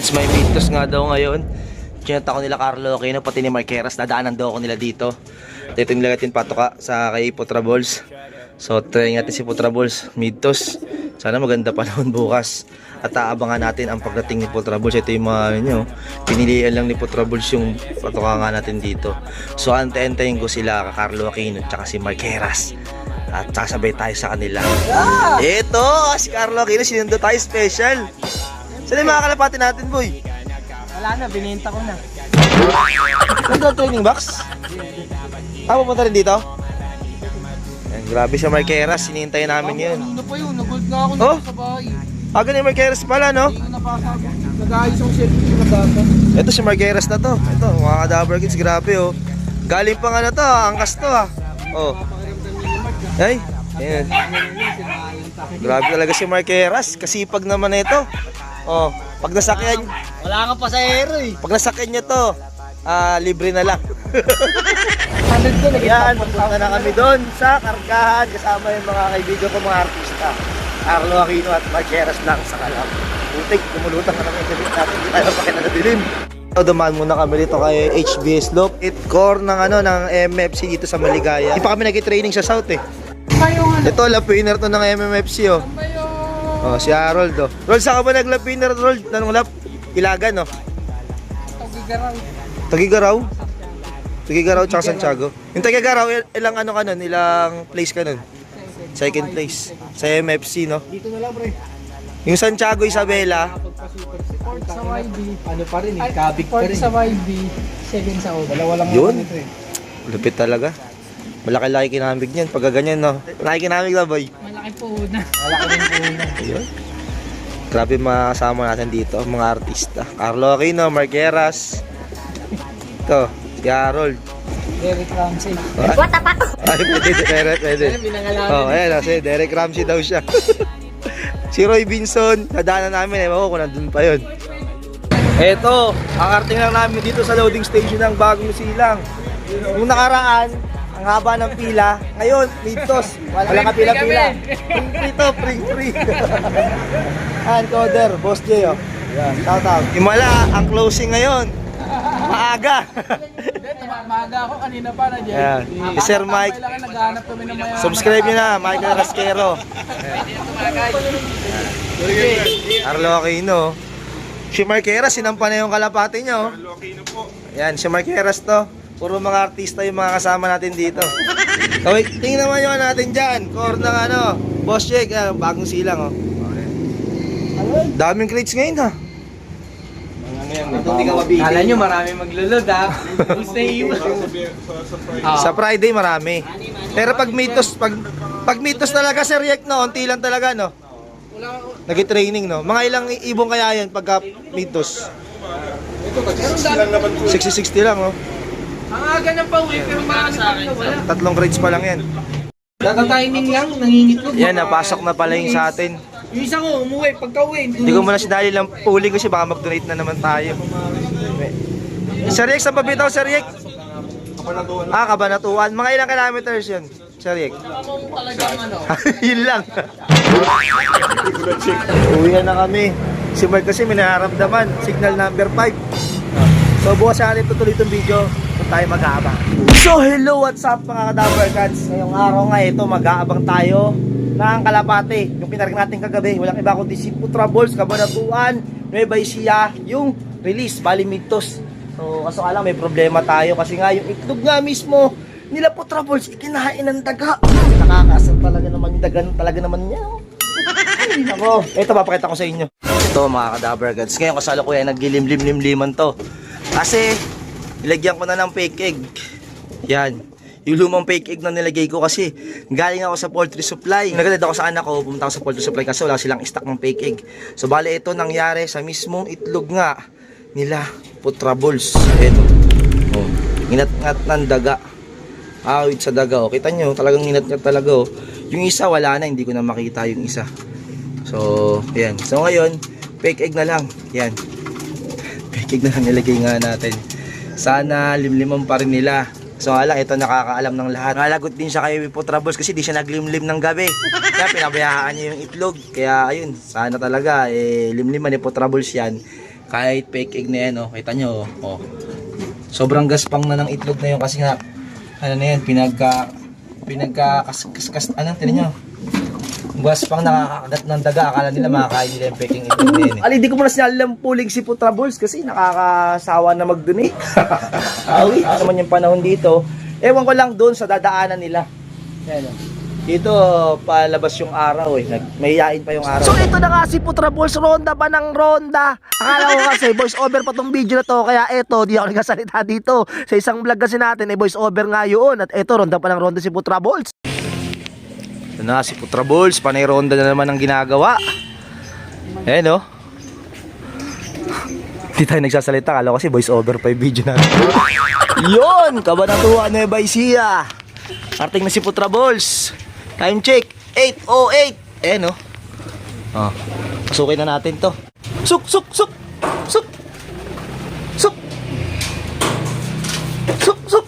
It's my meetos nga daw ngayon. Kinanta ko nila Carlo Aquino, pati ni Marqueras. Dadaanan daw ako nila dito. Dito yung nilagatin patoka sa kay Putra Balls. So try natin si Putra Balls, meetos. Sana maganda panahon bukas. At aabangan natin ang pagdating ni Putra Balls. Ito yung mga nyo, pinilian lang ni Putra Balls yung patoka nga natin dito. So ante-antayin ko sila, Carlo Aquino tsaka si Marqueras. At sasabay tayo sa kanila. Ito, si Carlo Aquino, sinundo tayo special. Saan yung mga kalapati natin, boy? Wala na, binenta ko na. Nandun training box? Pupunta rin dito? Yan, grabe siya Marqueras, sinintayin namin yun. Ano pa yun? Nagold nga ako sa bahay. Ganun yung Marqueras pala, no? Hindi ko napasag. Nag-ayos ang set ko na data. Ito si Marqueras na to. Ito, mga Kadaver Kids, grabe oh. Galing pa nga na to, angkas to ah. Oh. Ay, ayan. Grabe talaga si Marqueras, kasipag naman na ito. Oh, pag nasakyan, Wala nga pasahero eh. pag nasakyan nyo to, libre na lang. 100 ko Yan, punta na kami doon sa kargahan kasama yung mga kaibigan ko, mga artista. Carlo Aquino at Marqueras lang sa Calab. Putik, kumulutan ka naman yung gabi natin, hindi tayo pakinagadilim. Dumaan muna kami dito kay HBS Loop. Core ng ng MFC dito sa Maligaya. Hindi pa kami nag-training sa South eh. Ito, lapiner to ng MMFC oh. Oh, si Harold oh. Rold, saan ka ba naglapiner, Rold? Anong lap? Ilagan oh. Tagigaraw? Tagigaraw tsaka Santiago. Yung Tagigaraw, ilang place ka nun? Second place. Sa MFC no? Dito na lang pre. Yung Santiago Isabela, Port sa YB. Ano pa rin eh, kabig pa rin. Port sa YB, second sa Oda. Dalawa lang yun. ito eh. Lupit talaga. Malaki-laki kinamig niyan pagka ganyan no. Malaki kinamig na boy. Malaki po una. Malaki rin po una. Ayun. Grabe makasama natin dito ang mga artista. Carlo Aquino, Marqueras. Ito, si Harold. Derek Ramsey. What the fuck? Ay, pwede. Oh, ayan, si Derek Ramsey daw siya. Si Roy Binson, nadaanan namin kung nandun pa yun. Eto, ang arting lang namin dito sa loading station ng Bagong Silang. Yung nakaraan, ang haba ng pila. Ngayon, mitos, wala ka pila-pila. Free to, free. Encoder, Boss J, oh. Yan, shout out. Himala, ang closing ngayon. Maaga. Maaga ako, kanina pa na dyan. Ayan. Si Sir Mike. Naghahanap kami ng mayaman. Subscribe nyo na, Michael Rasquero. Carlo Aquino. Si Marqueras, sinampa na yung kalapati nyo. Carlo Aquino po. Yan, si Marqueras to. Puro mga artista yung mga kasama natin dito. Okay, tingnan naman yung natin dyan. Core ng Boss Jake, Bagong Silang. Oh. Daming crates ngayon ha. Kala nyo marami maglulod ha. Sa Friday marami. Pero pag mitos talaga Sir Yek no, unti lang talaga no. Nag-training no. Mga ilang ibong kaya yan pagka mitos? 60-60 lang oh. Ang aga ng pauwi pero marami pa rin wala. 3 crates pa lang yan. Kaka-timing lang, nangingitlog. Yan, napasok na pala yung sa atin. Yung isa ko, umuwi, pagka-uwi. Hindi ko muna sinali lang puli kasi baka mag-donate na naman tayo. Sir Yek, saan pa bitaw Sir Yek? Kabanatuan. Mga ilang kilometers yun, Sir Yek? Yun lang. Uwi na kami. Si Mark kasi may nararamdaman. Signal number 5. So bukas sa atin tutuloy itong video kung tayo mag-aabang. So hello, what's up mga Kadaver Cats? Ngayong araw nga ito, mag-aabang tayo ng Kalapate. Yung pinarag natin kagabi, walang iba kundi si Putra Balls, Cabanatuan, Nueva Ecija, yung release, Bali Mitos. So kaso nga lang may problema tayo kasi nga yung itlog nga mismo nila Putra Balls, ikinahain ng daga. Nakakasal talaga naman yung daga talaga naman niya. Ay nako, ito papakita ko sa inyo. Ito mga Kadaver Cats, ngayon kasalukuyan naggilimlim-limliman to. Kasi nilagyan ko na ng fake egg. Yan. Yung lumang fake egg na nilagay ko kasi galing ako sa poultry supply. Nagdadad ako sa anak ko, pumunta ako sa poultry supply kasi wala silang stock ng fake egg. So bale ito nangyari sa mismong itlog nga nila Putra Balls. Ito. Oh, nginat-ngat ng daga. Awit sa daga. Oh. Kita nyo, talagang nginat-ngat talaga. Oh. Yung isa wala na, hindi ko na makita yung isa. So, yan. So ngayon, fake egg na lang. Yan. Fake egg na lang nilagay nga natin. Sana limliman pa rin nila. So ala, ito nakakaalam ng lahat. Nalagot din siya kay Putra Balls kasi di siya naglimlim ng gabi. Kaya pinabayaan niya yung itlog. Kaya ayun, sana talaga limliman ni Putra Balls yan. Kahit fake egg na yan, oh. Kita nyo, oh. Sobrang gaspang na ng itlog na yun kasi nga, ano na yan, tinan nyo. Gaspang nakakagat ng daga, akala nila makakain nila yung peking itlog na yun. Ali, di ko muna sinalang puling si Putra Balls kasi nakakasawa na mag-donate. Awi, naman yung panahon dito. Ewan ko lang doon sa dadaanan nila. Yan, oh. Dito, palabas yung araw eh. Mahihain pa yung araw. So ito na nga si Putra Balls, ronda ba ng ronda? Akala ko kasi voice over pa tong video na to. Kaya eto, di ako nagsasalita dito. Sa isang vlog kasi natin, voice over nga yun. At eto, ronda pa ng ronda si Putra Balls. Ito na si Putra Balls, panay ronda na naman ang ginagawa. Ayan o. Di tayo nagsasalita, akala ko kasi voice over pa yung video natin. Yun, Kabanatuan Nueva Ecija. Arting na si Putra Balls. Time check, 8:08. Eh no. Oh. Pasukin na natin 'to. Suk. Suk. Suk. Suk. Suk. Suk. Suk.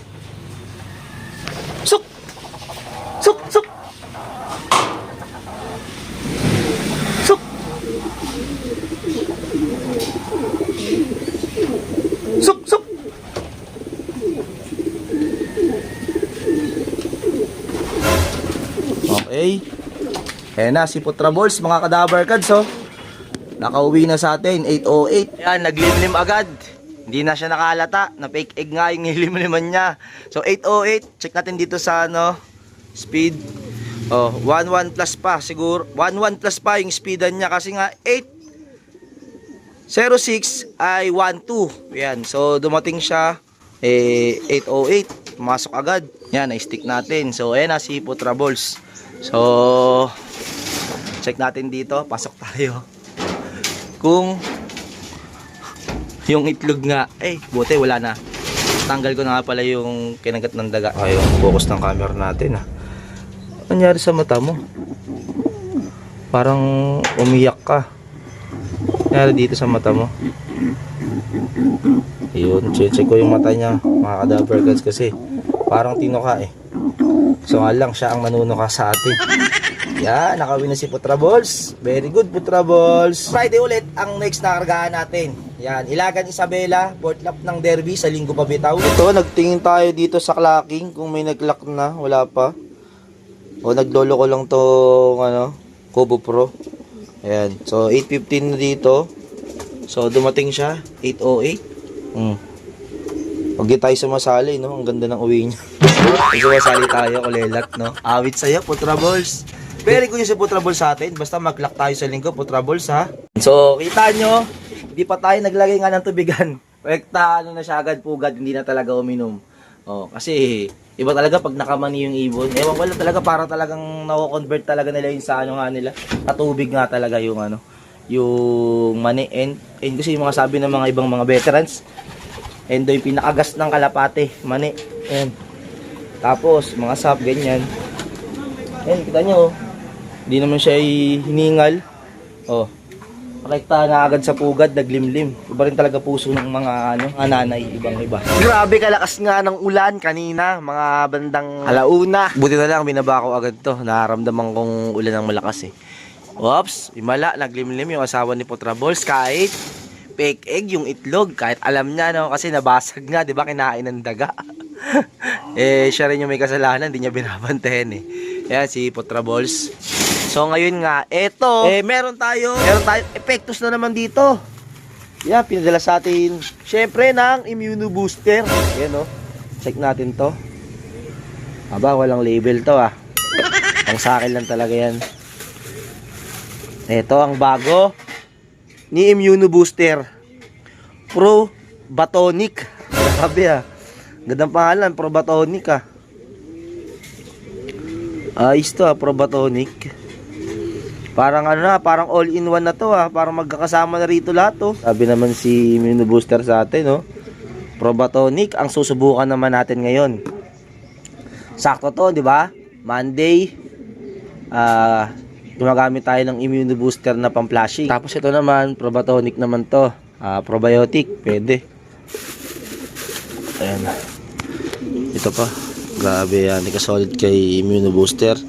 Suk. Suk. Suk. Suk. Okay. Ayan na si Putra Balls, mga Kadaver Cards, oh. Nakauwi na sa atin, 8:08. Ayan, naglimlim agad. Hindi na siya nakalata, na fake egg nga yung nilimliman niya. So 8:08, check natin dito sa ano, speed. Oh, 11 plus pa siguro. 11 plus pa yung speedan niya kasi nga 8:06 ay 12. Ayan, so dumating siya 8:08, pumasok agad. Yan, na-stick natin. So ayan na si Putra Balls. So check natin dito, pasok tayo. Kung yung itlog nga, buti wala na. Tanggal ko na nga pala yung kinagat ng daga. Ay, yung focus ng camera natin, ha. Ano nangyari sa mata mo? Parang umiyak ka. Nangyari dito sa mata mo. Yun, check ko yung mata niya, mga Kadaver Cards, kasi parang tinuka eh. So nga lang, siya ang nanunuka sa atin. Yan, nakawin na si Putra Balls. Very good, Putra Balls. Friday ulit ang next na kargahan natin. Yan, Ilagan Isabela, fourth lap ng derby sa linggo pa bitaw. Ito, nagtingin tayo dito sa clocking kung may nag-clock na, wala pa. O naglolo ko lang tong ano, Kubo Pro. Ayan, so 8:15 na dito. So dumating siya, 8:08. Huwag din tayo sumasali, no? Ang ganda ng uwi niya. Sumasali tayo, kulelat, no? Awit sa'yo, Putra Balls. Very good yung si Putra Balls sa atin. Basta mag-lock tayo sa linggo, Putra Balls, ha? So, kita nyo, hindi pa tayo naglagay nga ng tubigan. Pwekta, ano na siya agad, pugad, hindi na talaga uminom. Oh, kasi, iba talaga pag nakamani yung ibon. Ewan ko lang talaga, para talagang na-convert talaga nila yung sa ano nga nila. Katubig nga talaga yung ano, yung mani. And kasi yung mga sabi ng mga ibang mga veterans, and yung pinakagas ng kalapate, mani. Ayan. Tapos, mga sap, ganyan. Ayan, kita nyo, oh. Hindi naman siya hiningal. Oh. Rekta na agad sa pugad, naglimlim. Iba rin talaga puso ng mga ano, mga nanay, ibang iba. Grabe kalakas nga ng ulan kanina, mga bandang alauna. Buti na lang, binaba ko agad to. Nararamdaman kong ulan ng malakas eh. Oops, imala, naglimlim yung asawa ni Putra Balls kahit fake egg yung itlog, kahit alam niya, no, kasi nabasag nga, di ba, kinain ng daga. Siya rin yung may kasalanan, hindi niya binabantayan eh. Yan si Putra Balls. So ngayon nga, eto, meron tayo epektos na naman dito. Yan, pinadala sa atin, syempre, ng immunobooster. Yan, no, check natin to. Aba, walang label to, ah. Ang sa akin lang talaga yan. Eto ang bago ni immunobooster, Probatonic. Grabe, ah. Gandang pangalan, Probatonic, ah. Ayos to, ah, Probatonic. Parang ano na, parang all-in-one na to, ah. Parang magkakasama na rito lahat, oh. Sabi naman si immunobooster sa atin, oh. Probatonic ang susubukan naman natin ngayon. Sakto to, di ba? Monday, gumagamit tayo ng immunobooster na pang-flashing. Tapos ito naman, Probatonic naman to. Probiotic, pwede. Ayan. Ito pa. Grabe yan. Ika-solid kay immunobooster.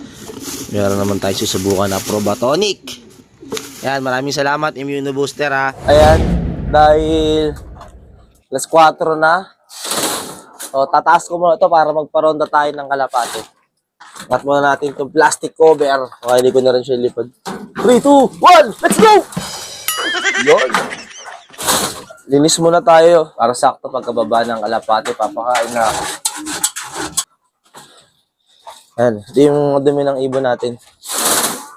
Meron naman tayo susubukan na Probatonic. Ayan, maraming salamat immunobooster, ha. Ayan. Dahil alas 4 na. So, tataas ko muna ito para magparonda tayo ng kalapate. At muna natin itong plastic cover. Okay, hindi ko na rin siya ilipad. 3, 2, 1, let's go! Yun. Linis muna tayo para sakto pagkababa ng kalapate. Papakain na ako. Ayan, ito yung dumi ng ibon natin.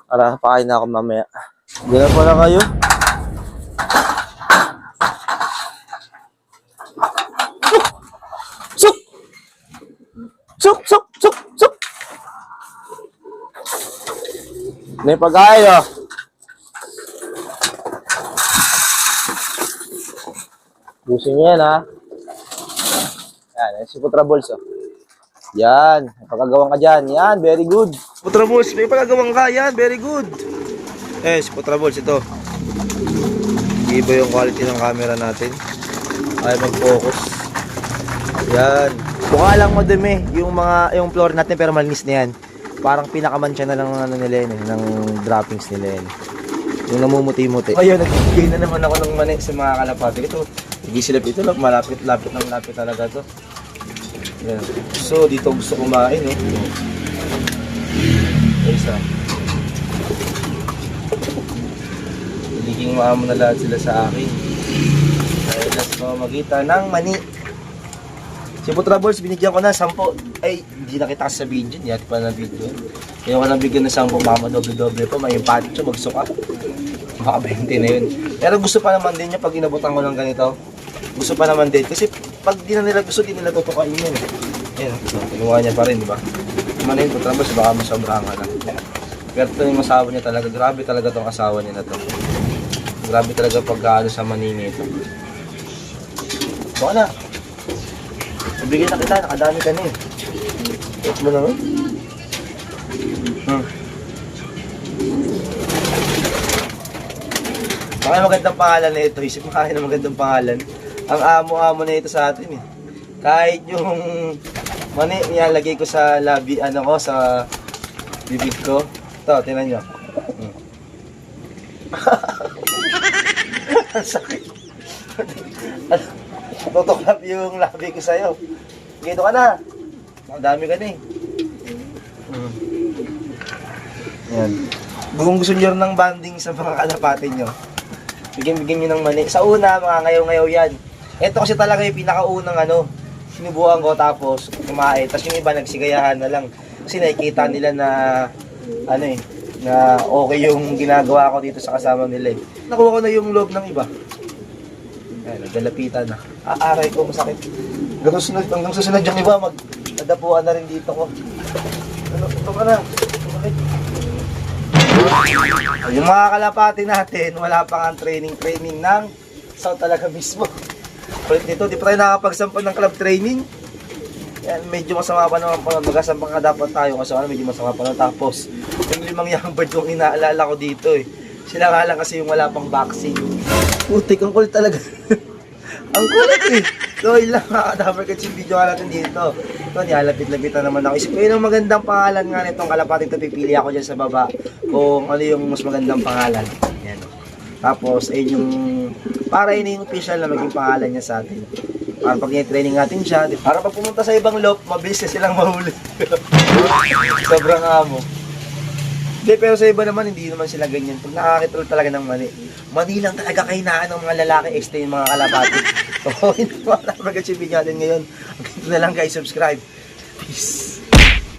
Para pakain na ako mamaya. Ganun pala kayo. Suk! Suk! Suk! Suk! Suk! May pagkain, oh. Busin nyo yan, ha. Yan, si Putra Balls, oh. Yan, may pagkagawang ka dyan. Yan, very good. Putra Balls, may pagkagawang ka. Yan, very good. Si Putra Balls, ito. Iba yung quality ng camera natin. Ay, mag-focus. Yan. Mukha lang madumi yung floor natin pero malinis na yan. Parang pinakamansya na lang ano nila yun, ng droppings nila yun. Yung namumuti-muti. Ayun, nagbigay na naman ako ng mani sa mga kalapate. Ito, igisilap ito, malapit talaga to. Yan. So, dito gusto kumain, no? Isa. Nagiging maamo na lahat sila sa akin. Dahil nasa pamamagitan ng mani. Si Putra Balls, binigyan ko na 10. Ay, hindi nakita sa video. Hindi natin pa na video. Kaya ko nabigyan ng 10. Mama, doble-doble pa. May patcho, magsuka. Baka 20 na yun. Pero gusto pa naman din niya pag inabutan ko ng ganito. Gusto pa naman din. Kasi pag di na nila gusto, di nila tutukain yun. Ayan, kinuha niya pa rin, di ba? Kumana yun, Putra Balls, baka masobrahan ka na. Pero ito yung asawa niya talaga. Grabe talaga tong asawa niya na to. Grabe talaga pag sa manini ito. Baka na. Nabigyan na kita, nakadami ka na eh. Wait mo naman. Baka magandang pangalan na ito. Isip mo kaya na magandang pangalan. Ang amo-amo na ito sa atin eh. Kahit yung mani, nilalagay ko sa labi, sa bibig ko. Ito, tingnan nyo. Ang sakit. Tutuklap yung labi ko sa'yo. Gito ka na. Madami ka na eh. Yan. Kung gusto nyo ng banding sa mga kalapate nyo, bigyan nyo ng mani. Sa una, mga ngayaw-ngayaw yan. Ito kasi talaga yung pinakaunang sinubukan ko tapos kumain. Tapos yung iba nagsigayahan na lang. Kasi nakikita nila na na okay yung ginagawa ko dito sa kasama nila eh. Nakuha ko na yung loob ng iba. Ayan, nagdalapitan na. Aray ko, masakit. Hanggang susunod yung iba, magdadapuan na rin dito ko. Ito ka na. Yung mga kalapati natin, wala pa nga training ng sound talaga mismo. Ulit nito, di pa tayo nakapagsampan ng club training. Yan, medyo masama pa naman pa. Magasampang ka dapat tayo kasi medyo masama pa naman. Tapos, yung 5 young bird yung inaalala ko dito eh. Sila nga lang kasi yung wala pang vaccine. Putik, ang kulit talaga. Ang kulit eh. So, yun lang mga ka-Dapper Cats yung video natin dito. Ito, nilalapit-lapit na naman ako. Isip ko yun ang magandang pangalan nga nitong kalapating ito. Pipili ako dyan sa baba kung ano yung mas magandang pangalan. Yan. Tapos, ayun yung para yun yung official na maging pangalan niya sa atin. Para pag training natin siya, para pag pumunta sa ibang loop, mabilis na silang mahuli. Sobrang amo. Hindi, pero sa iba naman, hindi naman sila ganyan. Pag nakakitulog talaga ng mani. Mani lang talaga kahinaan ng mga lalaki, extra yung mga kalapati. So, hindi mo alam magkachipin natin ngayon. Hanggang na lang guys, subscribe. Peace.